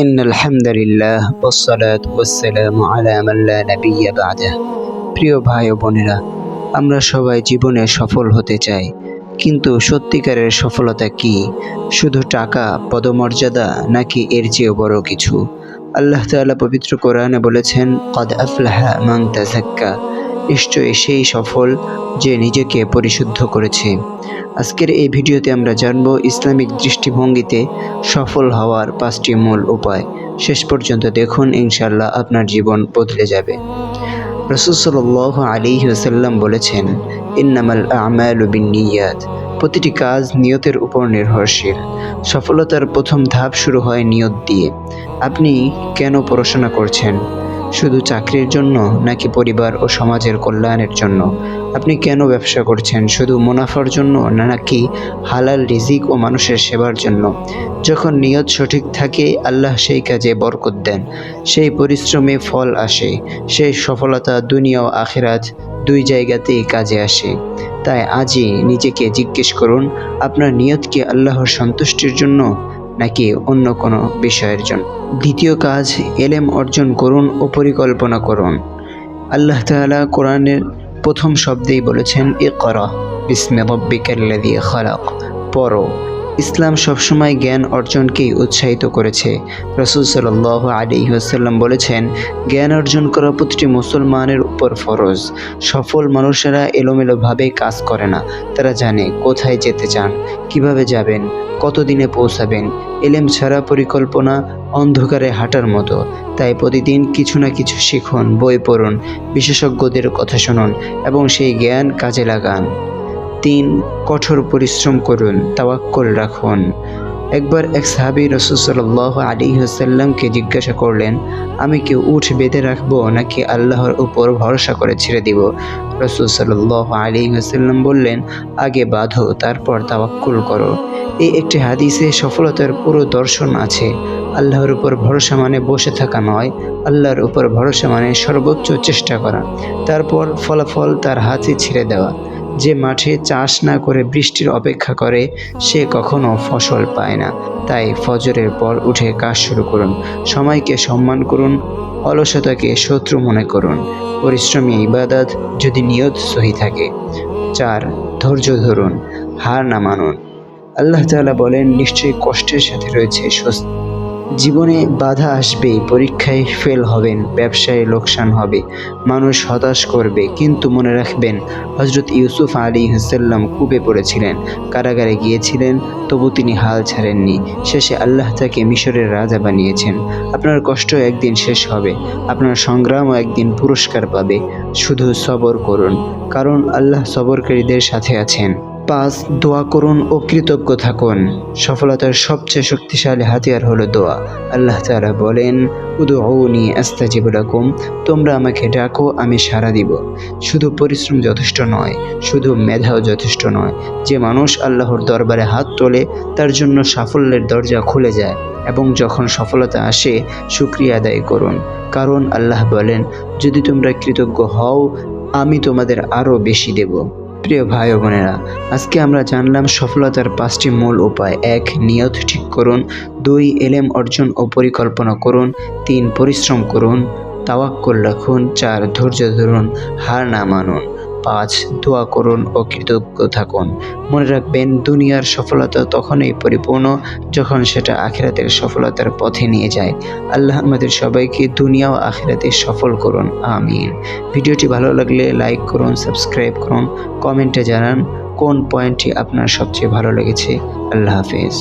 ইন্নাল হামদুলিল্লাহ ওয়াসসালাতু ওয়াসসালামু আলা মান লা নাবিয়্যা বা'দাহ। প্রিয় ভাই ও বোনেরা, আমরা সবাই জীবনে সফল হতে চাই, কিন্তু সত্যিকারের সফলতা কি? শুধু টাকা, পদমর্যাদা, নাকি এর চেয়েও বড় কিছু? আল্লাহ তাআলা পবিত্র কোরআনে বলেছেন, ক্বাদ আফলাহা মান তাযাক্কা। নিশ্চয়ই সেই সফল যে নিজেকে পরিশুদ্ধ করেছে। আজকের এই ভিডিওতে আমরা জানব ইসলামিক দৃষ্টিভঙ্গিতে সফল হওয়ার 5টি মূল উপায়। শেষ পর্যন্ত দেখুন, ইনশাআল্লাহ আপনার জীবন বদলে যাবে। রাসূল সাল্লাল্লাহু আলাইহি ওয়াসাল্লাম বলেছেন, ইন্নামাল আমালু বিন্নিয়াত। প্রতিটি কাজ নিয়তের উপর নির্ভরশীল। সফলতার প্রথম ধাপ শুরু হয় নিয়ত দিয়ে। আপনি কেন পড়াশোনা করছেন? শুধু চাকরির জন্য, নাকি পরিবার ও সমাজের কল্যাণের জন্য? আপনি কেন ব্যবসা করছেন? শুধু মুনাফার জন্য, নাকি হালাল রিজিক ও মানুষের সেবার জন্য? যখন নিয়ত সঠিক থাকে, আল্লাহ সেই কাজে বরকত দেন, সেই পরিশ্রমে ফল আসে, সেই সফলতা দুনিয়া ও আখিরাত দুই জায়গাতেই কাজে আসে। তাই আজই নিজেকে জিজ্ঞেস করুন, আপনার নিয়ত কি আল্লাহর সন্তুষ্টির জন্য, নাকি অন্য কোনো বিষয়ের জন্য? দ্বিতীয় কাজ, ইলম অর্জন করুন ও পরিকল্পনা করুন। আল্লাহ তাআলা কোরআনের প্রথম শব্দেই বলেছেন, ইকরা বিসমি রাব্বিকাল্লাযী খালাক। পড়ো। ইসলাম সবসময় জ্ঞান অর্জনকেই উৎসাহিত করেছে। রাসূল সাল্লাল্লাহু আলাইহি ওয়াসাল্লাম বলেছেন, জ্ঞান অর্জন করা প্রতিটি মুসলমানের উপর ফরজ। সফল মানুষেরা এলোমেলোভাবে কাজ করে না। তারা জানে কোথায় যেতে চান, কিভাবে যাবেন, কতদিনে পৌঁছাবেন। ইলম ছাড়া পরিকল্পনা অন্ধকারে হাঁটার মতো। তাই প্রতিদিন কিছু না কিছু শিখুন, বই পড়ুন, বিশেষজ্ঞদের কথা শুনুন এবং সেই জ্ঞান কাজে লাগান। 3. কঠোর পরিশ্রম করুন, তাওয়াক্কুল রাখুন। একবার এক সাহাবী রাসূল সাল্লাল্লাহু আলাইহি ওয়াসাল্লামকে জিজ্ঞাসা করলেন, আমি কি উট বেঁধে রাখবো, নাকি আল্লাহর উপর ভরসা করে ছেড়ে দিব? রাসূল সাল্লাল্লাহু আলাইহি ওয়াসাল্লাম বললেন, আগে বাঁধো, তারপর তাওয়াক্কুল করো। এই একটি হাদিসে সফলতার পুরো দর্শন আছে। আল্লাহর উপর ভরসা মানে বসে থাকা নয়, আল্লাহর উপর ভরসা মানে সর্বোচ্চ চেষ্টা করা, তারপর ফলাফল তার হাতে ছেড়ে দেওয়া। যে মাঠে চাষ না করে বৃষ্টির অপেক্ষা করে, সে কখনো ফসল পায় না। তাই ফজরের পর উঠে কাজ শুরু করুন। সময়কে সম্মান করুন, অলসতাকে শত্রু মনে করুন। পরিশ্রমী ইবাদত, যদি নিয়ত সহি থাকে। 4. ধৈর্য ধরুন, হার না মানুন। আল্লাহ তাআলা বলেন, নিশ্চয়ই কষ্টের সাথে রয়েছে স্বস্তি। জীবনে বাধা আসবে, পরীক্ষায় ফেল হবেন, ব্যবসায় লোকসান হবে, মানুষ হতাশ করবে, কিন্তু মনে রাখবেন, হযরত ইউসুফ আলাইহিস সালাম কূপে পড়েছিলেন, কারাগারে গিয়েছিলেন, তবু তিনি হাল ছাড়েননি। শেষে আল্লাহ তাকে মিশরের রাজা বানিয়েছেন। আপনার কষ্ট একদিন শেষ হবে, আপনার সংগ্রামও একদিন পুরস্কার পাবে। শুধু সবর করুন, কারণ আল্লাহ সবরকারীদের সাথে আছেন। 5. দোয়া করুন ও কৃতজ্ঞ থাকুন। সফলতার সবচেয়ে শক্তিশালী হাতিয়ার হলো দোয়া। আল্লাহ তাআলা বলেন, উদউনি আস্তাজিব লাকুম। তোমরা আমাকে ডাকো, আমি সাড়া দিব। শুধু পরিশ্রম যথেষ্ট নয়, শুধু মেধাও যথেষ্ট নয়। যে মানুষ আল্লাহর দরবারে হাত তোলে, তার জন্য সাফল্যের দরজা খুলে যায়। এবং যখন সফলতা আসে, শুকরিয়া আদায় করুন, কারণ আল্লাহ বলেন, যদি তোমরা কৃতজ্ঞ হও, আমি তোমাদের আরও বেশি দেব। প্রিয় ভাই ও বোনেরা, আজকে আমরা জানলাম সফলতার 5টি মূল উপায়। 1. নিয়ত ঠিক করুন। 2. ইলম অর্জন ও পরিকল্পনা করুন। 3. পরিশ্রম করুন, তাওয়াক্কুল রাখুন। 4. ধৈর্য ধরুন, হার না মানুন। 5. দোয়া করুন ও কৃতজ্ঞ থাকুন। মনে রাখবেন, দুনিয়ার সফলতা তখনই পরিপূর্ণ যখন সেটা আখিরাতের সফলতার পথে নিয়ে যায়। আল্লাহ আমাদের সবাইকে দুনিয়া ও আখিরাতে সফল করুন, আমিন। ভিডিওটি ভালো লাগলে লাইক করুন, সাবস্ক্রাইব করুন, কমেন্টে জানান কোন পয়েন্টটি আপনার সবচেয়ে ভালো লেগেছে। আল্লাহ হাফেজ।